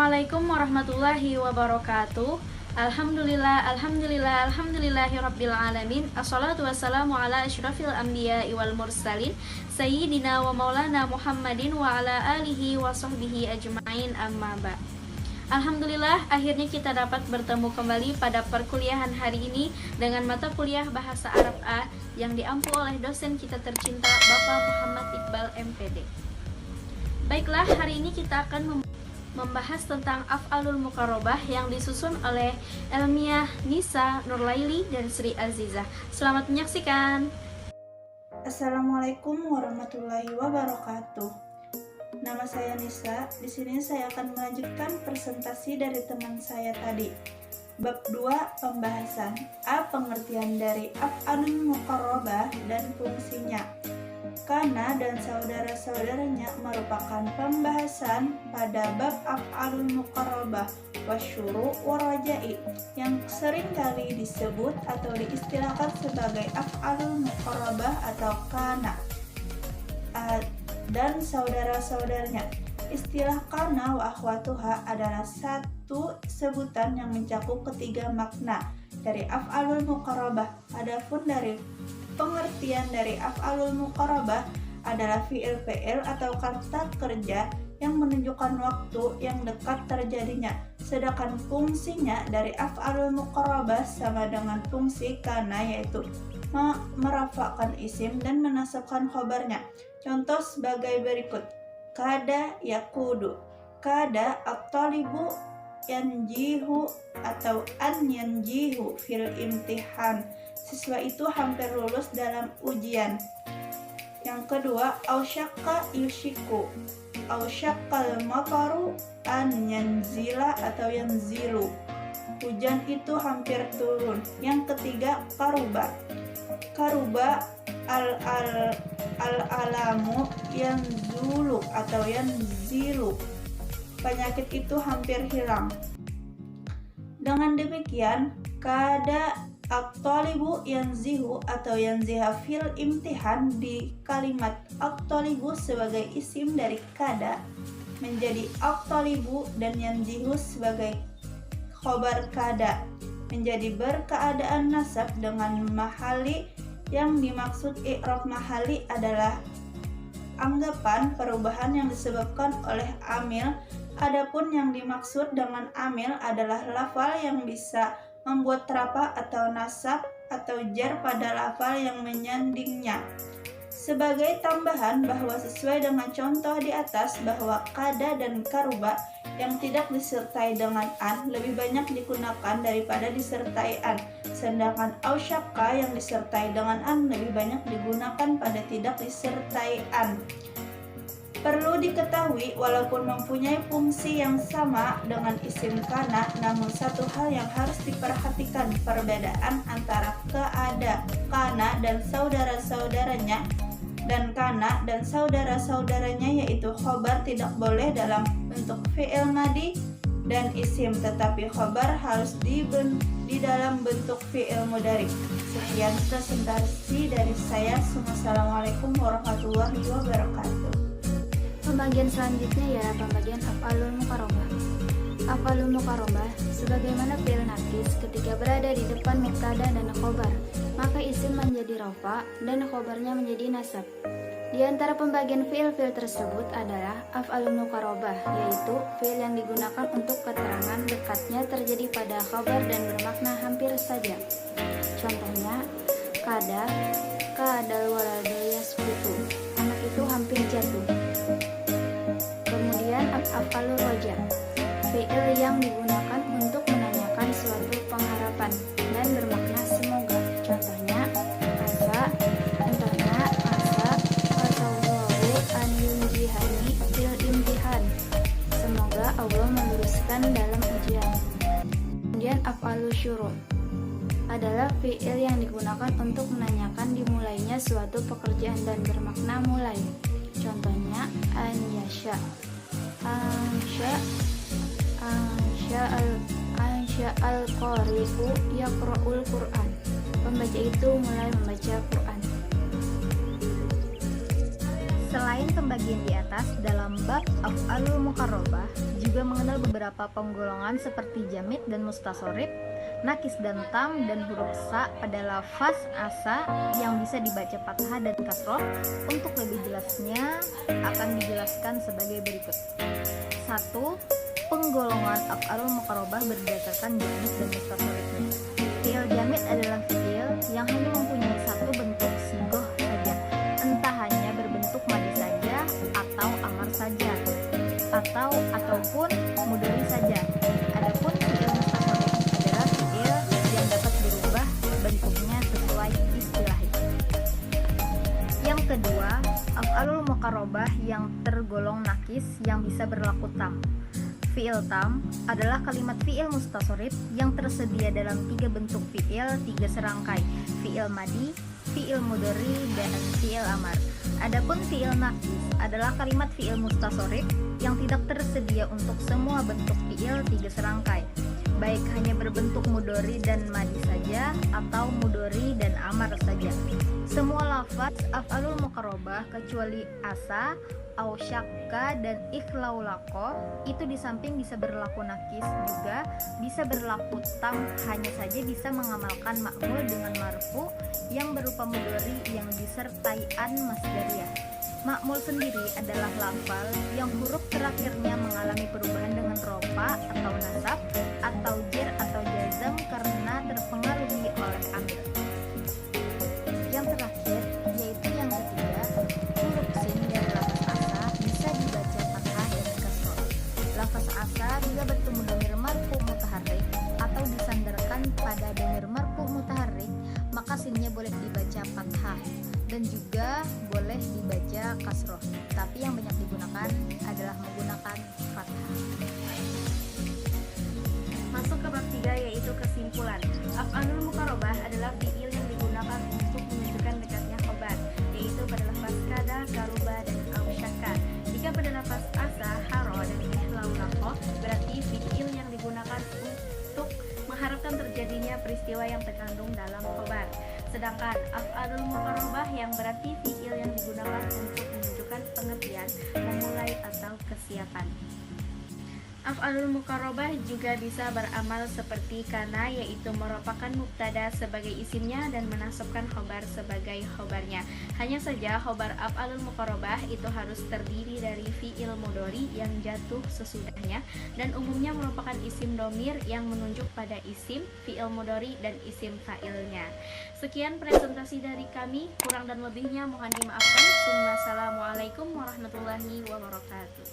Assalamualaikum warahmatullahi wabarakatuh. Alhamdulillahirabbil alamin. Assalatu wassalamu ala asyrafil anbiya'i wal mursalin sayyidina wa maulana Muhammadin wa ala alihi wa sahbihi ajmain, amma ba'. Alhamdulillah, akhirnya kita dapat bertemu kembali pada perkuliahan hari ini dengan mata kuliah Bahasa Arab A yang diampu oleh dosen kita tercinta Bapak Muhammad Iqbal MPD. Baiklah, hari ini kita akan membahas tentang af'alul muqarrabah yang disusun oleh Elmiah Nisa Nurlaili dan Sri Azizah. Selamat menyaksikan. Assalamualaikum warahmatullahi wabarakatuh. Nama saya Nisa. Di sini saya akan melanjutkan presentasi dari teman saya tadi. Bab 2, pembahasan A. Pengertian dari af'alul muqarrabah dan fungsinya. Kana dan saudara-saudaranya merupakan pembahasan pada bab af'alul muqarrabah wasyuru waraja'i yang sering kali disebut atau diistilahkan sebagai af'alul muqarrabah atau kana dan saudara-saudaranya. Istilah kana wa akhwatuha adalah satu sebutan yang mencakup ketiga makna dari af'alul muqarrabah. Adapun dari pengertian dari af'alul muqarrabah adalah fi'il atau kata kerja yang menunjukkan waktu yang dekat terjadinya. Sedangkan fungsinya dari af'alul muqarrabah sama dengan fungsi kana, yaitu merafa'kan isim dan menasabkan khobarnya. Contoh sebagai berikut: kada yakudu, kada at-talibu yanjihu atau an yanjihu fil imtihan, siswa itu hampir lulus dalam ujian. Yang kedua, ausyakka yushiku, ausyakkal mataru an yanzila atau yanzilu, hujan itu hampir turun. Yang ketiga, karuba, karuba al-alamu yanzulu atau yanzilu, penyakit itu hampir hilang. Dengan demikian, kada at-talibu yanzihu atau yanziha fil imtihan di kalimat at-talibu sebagai isim dari kada menjadi at-talibu dan yanzihu sebagai khobar kada menjadi berkeadaan nasab dengan mahali. Yang dimaksud i'rab mahali adalah anggapan perubahan yang disebabkan oleh amil. Adapun yang dimaksud dengan amil adalah lafal yang bisa membuat rafa atau nasab atau jar pada lafal yang menyandingnya. Sebagai tambahan bahwa sesuai dengan contoh di atas bahwa kada dan karuba yang tidak disertai dengan an lebih banyak digunakan daripada disertai an, sedangkan ausyakka yang disertai dengan an lebih banyak digunakan pada tidak disertai an. Perlu diketahui, walaupun mempunyai fungsi yang sama dengan isim kana, namun satu hal yang harus diperhatikan, perbedaan antara kana dan saudara-saudaranya dan kana dan saudara-saudaranya, yaitu khobar tidak boleh dalam bentuk fi'il madi dan isim, tetapi khobar harus di dalam bentuk fi'il mudhari. Sekian presentasi dari saya. Wassalamualaikum warahmatullahi wabarakatuh. Pembagian selanjutnya ya pembagian af'alul muqarrabah. Af'alul muqarrabah sebagaimana fi'il nakis ketika berada di depan mubtada dan khobar, maka isim menjadi rafa dan khobarnya menjadi nasab. Di antara pembagian fi'il tersebut adalah af'alul muqarrabah, yaitu fi'il yang digunakan untuk keterangan dekatnya terjadi pada khobar dan bermakna hampir saja. Contohnya, kadal waladu yasqutu, anak itu hampir jatuh. Kemudian af'alur roja, fi'il yang digunakan untuk menanyakan suatu pengharapan dan bermakna semoga. Contohnya, asa, contohnya asa asallahu an yunjihani fil imtihan, semoga Allah meluluskan dalam ujian. Kemudian af'alur syuru' adalah fi'il yang digunakan untuk menanyakan dimulainya suatu pekerjaan dan bermakna mulai. Contohnya, ansya al-qari'u yaqra'ul Qur'an, pembaca itu mulai membaca Quran. Selain pembagian di atas, dalam bab af'alul muqarrabah juga mengenal beberapa penggolongan seperti jamid dan mustasorib, nakis dan tam, dan huruf sa pada lafaz asa yang bisa dibaca fathah dan kasroh. Untuk lebih jelasnya akan dijelaskan sebagai berikut. 1. Penggolongan af'alul muqarrabah berdasarkan jamid dan mustasoribnya. Fi'il jamid adalah fi'il yang hanya mempunyai satu bentuk sigoh saja, entah hanya berbentuk madi saja atau amar saja, ataupun mudhari saja. Adapun fi'il mustasorib adalah fi'il yang dapat berubah bentuknya sesuai istilahnya. Yang kedua, af'alul muqarrabah yang tergolong nakis yang bisa berlaku tam. Fi'il tam adalah kalimat fi'il mustasorib yang tersedia dalam 3 bentuk fi'il 3 serangkai, fi'il madi, fi'il mudhari, dan fi'il amar. Adapun fi'il nakis adalah kalimat fi'il mustasorib yang tidak tersedia untuk semua bentuk fi'il 3 serangkai, baik hanya berbentuk mudhari dan madi saja atau mudhari dan amar saja. Semua lafaz af'alul muqarrabah kecuali asa, au syakka, dan ikhlaulako itu di samping bisa berlaku nakis juga bisa berlaku tam, hanya saja bisa mengamalkan ma'mul dengan marfu yang berupa mudhari yang disertai an masdariyah. Ma'mul sendiri adalah lafal yang huruf terakhirnya mengalami perubahan dengan rofa atau nasab atau jer atau jazam karena terpengaruhi oleh amil. Yang terakhir yaitu yang ketiga, huruf sin dari lafaz asa bisa dibaca fathah dan kasroh. Lafaz asa bila bertemu dhamir marfu mutaharrik atau disandarkan pada dhamir marfu mutaharrik, maka sinnya boleh dibaca fathah dan juga boleh dibaca kasroh, tapi yang banyak digunakan adalah menggunakan fathah. Masuk ke bab 3 yaitu kesimpulan. Af'alul muqarrabah adalah fi'il yang digunakan untuk menunjukkan dekatnya khobar, yaitu pada lafaz kada, karuba, dan ausyaka. Jika pada lafaz asa, haro, dan ikhlaulako, berarti fi'il yang digunakan untuk mengharapkan terjadinya peristiwa yang terkandung dalam khobar. Sedangkan af'alul muqarrabah yang berarti fi'il yang digunakan untuk menunjukkan pengertian, memulai, atau kesiapan. Af'alul muqarrabah juga bisa beramal seperti kana, yaitu merupakan mubtada sebagai isimnya dan menasabkan khobar sebagai khobarnya. Hanya saja khobar af'alul muqarrabah itu harus terdiri dari fi'il mudhari yang jatuh sesudahnya dan umumnya merupakan isim dhamir yang menunjuk pada isim, fi'il mudhari, dan isim fa'ilnya. Sekian presentasi dari kami, kurang dan lebihnya mohon dimaafkan. Assalamualaikum warahmatullahi wabarakatuh.